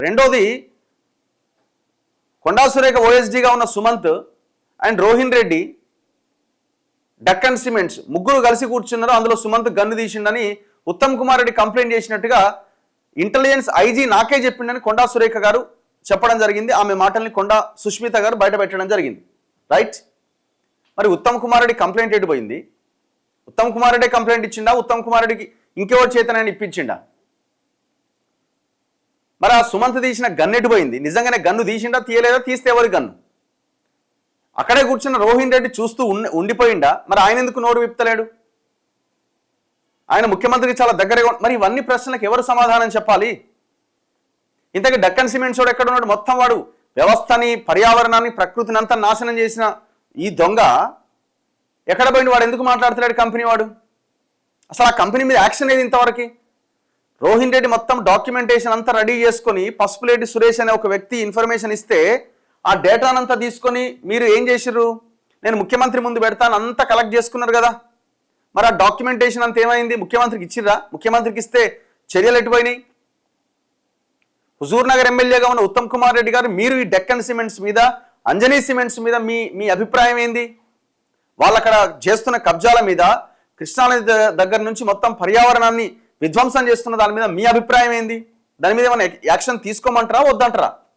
రెండోది కొండా సురేఖ ఓఎస్డీగా ఉన్న Sumanth and Rohin Reddy Deccan cements ముగ్గురు కలిసి కూర్చున్నారు. అందులో సుమంత్ గన్ను తీసిండని ఉత్తమ్ కుమార్ రెడ్డి కంప్లైంట్ చేసినట్టుగా ఇంటెలిజెన్స్ ఐజీ నాకే చెప్పిండని కొండా సురేఖ గారు చెప్పడం జరిగింది. ఆమె మాటల్ని కొండా సుష్మిత గారు బయట పెట్టడం జరిగింది. రైట్, మరి ఉత్తమ్ కుమార్ రెడ్డి కంప్లైంట్ ఎటు పోయింది? ఉత్తమ్ కుమార్ రెడ్డి కంప్లైంట్ ఇచ్చిండా? ఉత్తమ్ కుమార్ రెడ్డికి ఇంకెవరు చేతనని ఇప్పించిండా? మరి ఆ సుమంత్ తీసిన గన్ను ఎటు పోయింది? నిజంగానే గన్ను తీసిండా తీయలేదా? తీస్తే ఎవరి గన్ను? అక్కడే కూర్చున్న రోహిన్ రెడ్డి చూస్తూ ఉండిపోయిండా? మరి ఆయన ఎందుకు నోరు విప్పలేడు? ఆయన ముఖ్యమంత్రికి చాలా దగ్గరగా. మరి ఇవన్నీ ప్రశ్నలకు ఎవరు సమాధానం చెప్పాలి? ఇంతకీ డక్కన్ సిమెంట్స్ వాడు ఎక్కడ ఉన్నాడు? మొత్తం వాడు వ్యవస్థని, పర్యావరణాన్ని, ప్రకృతిని అంతా నాశనం చేసిన ఈ దొంగ ఎక్కడ పోయింది? వాడు ఎందుకు మాట్లాడుతున్నాడు? కంపెనీ వాడు అసలు ఆ కంపెనీ మీద యాక్షన్ ఏది ఇంతవరకు? రోహిన్ రెడ్డి మొత్తం డాక్యుమెంటేషన్ అంతా రెడీ చేసుకొని పసుపులేటి సురేష్ అనే ఒక వ్యక్తి ఇన్ఫర్మేషన్ ఇస్తే ఆ డేటానంతా తీసుకొని మీరు ఏం చేసిర్రు? నేను ముఖ్యమంత్రి ముందు పెడతాను అంతా కలెక్ట్ చేసుకున్నారు కదా. మరి ఆ డాక్యుమెంటేషన్ అంతా ఏమైంది? ముఖ్యమంత్రికి ఇచ్చిర్రా? ముఖ్యమంత్రికి ఇస్తే చర్యలు ఎటుపోయినాయి? హుజూర్ నగర్ ఎమ్మెల్యేగా ఉన్న ఉత్తమ్ కుమార్ రెడ్డి గారు మీరు ఈ డెక్కన్ సిమెంట్స్ మీద, అంజనీ సిమెంట్స్ మీద మీ అభిప్రాయం ఏంది? వాళ్ళు అక్కడ చేస్తున్న కబ్జాల మీద, కృష్ణానది దగ్గర నుంచి మొత్తం పర్యావరణాన్ని విధ్వంసం చేస్తున్న దాని మీద మీ అభిప్రాయం ఏంది? దాని మీద ఏమైనా యాక్షన్ తీసుకోమంటారా వద్దంటారా?